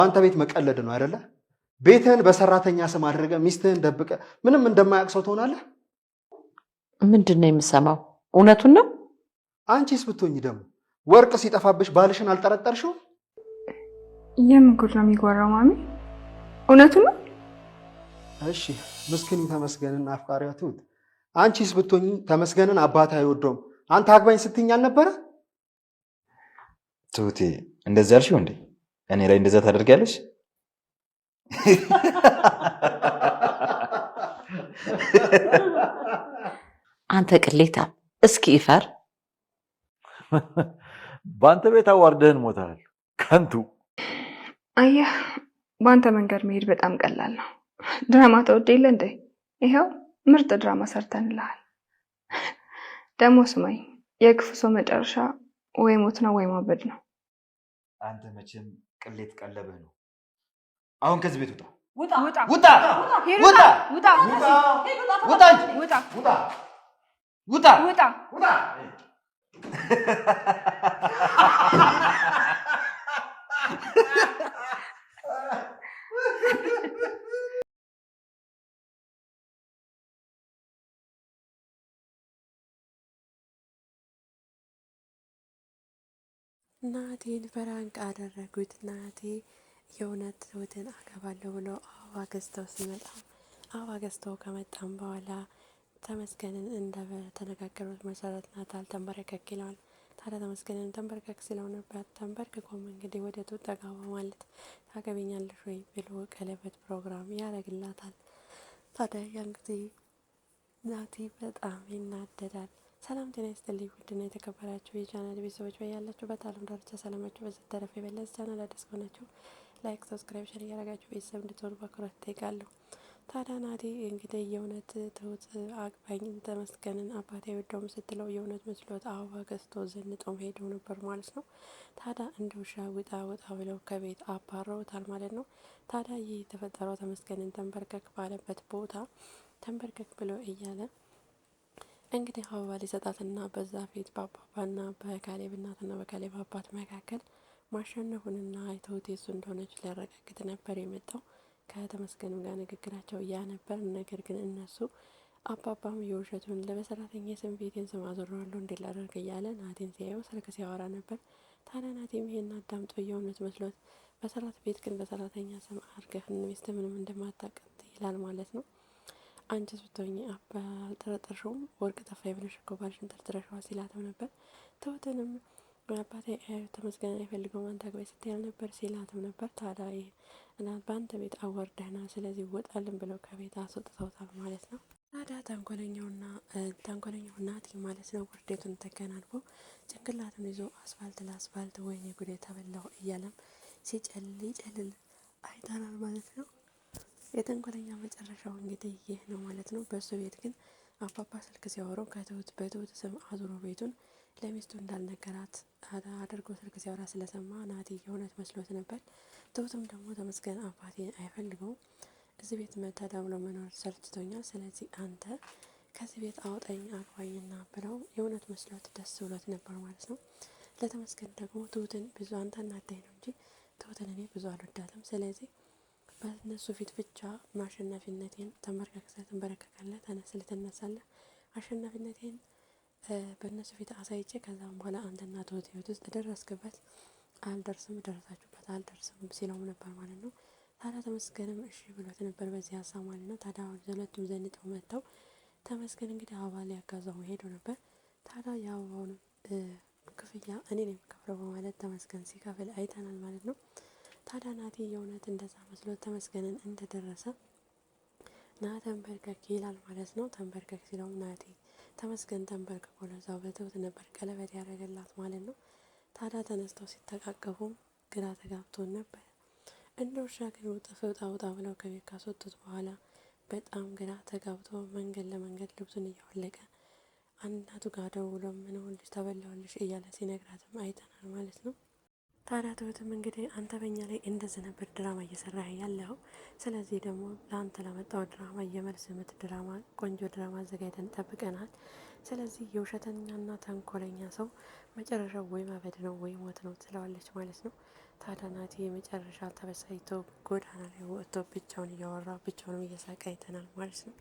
አንተ ቤት መቀለድ ነው አይደለ? ቤትህን በሰራተኛ ስም አድርገህ ሚስትህን ደብቀህ ምንም እንደማያውቅ ሰው ትሆናለህ። ምንድን ነው የምሰማው? እውነቱን ነው? አንቺስ ብትሆኚ ደግሞ ወርቅ ሲጠፋብሽ ባልሽን አልጠረጠርሽው? የምን ጉድ ነው የሚጎራው ማሚ? እውነቱን ነው? እሺ ምስኪኑ ተመስገንን አፍቃሪዋ ትሁት፣ አንቺስ ብትሆኚ ተመስገንን አባት አይወደውም አንተ አግባኝ ስትይኝ አልነበረ? ትሁቴ እንደዚህ አልሽው እንዴ? እኔ ላይ እንደዛ ታደርጊያለሽ? አንተ ቅሌታም፣ እስኪ ይፈር። በአንተ ቤት አዋርደህን ሞታል ከንቱ። አየህ፣ በአንተ መንገድ መሄድ በጣም ቀላል ነው። ድራማ ተወደ የለ እንዴ? ይኸው ምርጥ ድራማ ሰርተንልሃል። ደግሞ ስማኝ፣ የክፉ ሰው መጨረሻ ወይ ሞት ነው ወይ ማበድ ነው። አንተ መቼም ቅሌት ቀለብህ ነው። አሁን ከዚህ ቤት ውጣ! ውጣ! ውጣ! ውጣ! ውጣ! ውጣ! ውጣ! ውጣ! ውጣ! ውጣ! ናቴን ፍራንክ አደረጉት። ናቴ የእውነት ትሁትን አገባለሁ ብለው አበባ ገዝተው ሲመጣ አበባ ገዝተው ከመጣም በኋላ ተመስገንን እንደተነጋገሩት መሰረት ናታል ተንበረከክ ይለዋል። ታዲያ ተመስገንን ተንበርከክ ሲለው ነበር። ተንበርክኮም እንግዲህ ወደ ትሁት ጠጋ በማለት ታገቢኛለሽ ወይ ብሎ ቀለበት ፕሮግራም ያደርግላታል። ታዲያ ያን ጊዜ ናቲ በጣም ይናደዳል። ሰላም ጤና ይስጥልኝ ውድና የተከበራችሁ የቻናል ቤተሰቦች በያላችሁበት ዓለም ዳርቻ ሰላማችሁ በዚህ ተረፈ ይበለጥ። ቻናል አዲስ ከሆናችሁ ላይክ፣ ሰብስክራይብ፣ ሼር እያደረጋችሁ ቤተሰብ እንድትሆኑ በአክብሮት እጠይቃለሁ። ታዲያ ናቲ እንግዲህ የእውነት ትሁት አግባኝ ተመስገንን አባቴ አይወደውም ስትለው የእውነት መስሎት አበባ ገዝቶ ዘንጦም ሄደው ነበር ማለት ነው። ታዲያ እንደ ውሻ ውጣ ውጣ ብለው ከቤት አባረውታል ማለት ነው። ታዲያ ይህ የተፈጠረው ተመስገንን ተንበርከክ ባለበት ቦታ ተንበርከክ ብሎ እያለ እንግዲህ አበባ ሊሰጣትና በዛ ፊት በአባባና በካሌብ እናትና በካሌብ አባት መካከል ማሸነፉንና ትሁት የሱ እንደሆነች ሊያረጋግጥ ነበር የመጣው። ከተመስገኑ ጋር ንግግራቸው ያ ነበር። ነገር ግን እነሱ አባባም የውሸቱን ለበሰራተኛ ስም ቤቴን ስም አዞረዋለሁ እንዴት ላደርግ እያለ ናቴን ሲያየው ስልክ ሲያወራ ነበር። ታዲያ ናቴም ይሄን አዳምጦ የእውነት መስሎት በሰራት ቤት ግን በሰራተኛ ስም አድርገህ ሚስት ምንም እንደማታውቅ ይላል ማለት ነው። አንቺ ብትሆኚ አልጠረጠርሽውም? ወርቅ ጠፋኝ ብለሽ እኮ ባልሽን ጠርጥረሽዋል ሲላትም ነበር። ትሁትንም አባቴ ተመስገን አይፈልገውም አንተ አግባኝ ስትይ ነበር ሲላትም ነበር። ታዲያ በአንተ ቤት አወርደህና ስለዚህ ወጣልን ብለው ከቤት አስወጥተውታል ማለት ነው። ታዲያ ተንኮለኛው ናቲ ማለት ነው ውርዴቱን ተከናንቦ ጭንቅላቱን ይዞ አስፋልት ለአስፋልት ወይኔ ጉዴ ተበላው እያለም ሲጨልል አይተናል ማለት ነው። የተንኮለኛ መጨረሻው እንግዲህ ይህ ነው ማለት ነው። በሱ ቤት ግን አባባ ስልክ ሲያወሩ በትሁት ስም አዙሮ ቤቱን ለሚስቱ እንዳልነገራት አድርጎ ስልክ ሲያወራ ስለሰማ ናቲ የእውነት መስሎት ነበር። ትሁትም ደግሞ ተመስገን አባቴ አይፈልገውም፣ እዚህ ቤት መተዳብሎ መኖር ሰልችቶኛል፣ ስለዚህ አንተ ከዚህ ቤት አውጣኝ አግባኝና ብለው የእውነት መስሎት ደስ ብሎት ነበር ማለት ነው። ለተመስገን ደግሞ ትሁትን ብዙ አንተ እናዳኝ ነው እንጂ ትሁትን እኔ ብዙ አልወዳትም፣ ስለዚህ በእነሱ ፊት ብቻ አሸናፊነቴን ተንበረከካለህ፣ ተነስ ልትነሳለህ፣ አሸናፊነቴን በእነሱ ፊት አሳይቼ ከዛም በኋላ አንተና ትሁት ህይወት ውስጥ ደረስክበት አልደርስም፣ ደረሳችሁበት አልደርስም ሲለውም ነበር ማለት ነው። ታዲያ ተመስገንም እሺ ብሎት ነበር በዚህ ሀሳብ ማለት ነው። ታዲያ ሁለቱም ዘንጠው መጥተው ተመስገን እንግዲህ አበባ ሊያጋዛው ሄዶ ነበር። ታዲያ የአበባውን ክፍያ እኔ ነው የምከፍለው በማለት ተመስገን ሲከፍል አይተናል ማለት ነው። ታዲያ ናቲ የእውነት እንደዛ መስሎት ተመስገንን እንደደረሰ ና ተንበርከክ ይላል ማለት ነው። ተንበርከክ ሲለውም ናቲ ተመስገን ተንበርከክ ለዛው በትሁት ነበር ቀለበት ያደረገላት ማለት ነው። ታዲያ ተነስተው ሲተቃቀፉም ግራ ተጋብቶ ነበር። እንደ ውሻ ግን ውጣ ብለው ከቤት ካስወጡት በኋላ በጣም ግራ ተጋብቶ መንገድ ለመንገድ ልብሱን እያወለቀ እናቱ ጋር ደውሎ ምንውልሽ ተበላውልሽ እያለ ሲነግራትም አይተናል ማለት ነው። ታዲያ ትሁትም እንግዲህ አንተ በኛ ላይ እንደዚህ ነበር ድራማ እየሰራህ ያለው፣ ስለዚህ ደግሞ ለአንተ ለመጣው ድራማ የመልስ ምት ድራማ ቆንጆ ድራማ አዘጋጅተን ጠብቀናል። ስለዚህ የውሸተኛና ተንኮለኛ ሰው መጨረሻው ወይ ማበድ ነው ወይ ሞት ነው ትለዋለች ማለት ነው። ታዲያ ናቲ የመጨረሻ ተበሳይቶ ጎዳና ላይ ወጥቶ ብቻውን እያወራ ብቻውንም እየሳቀ አይተናል ማለት ነው።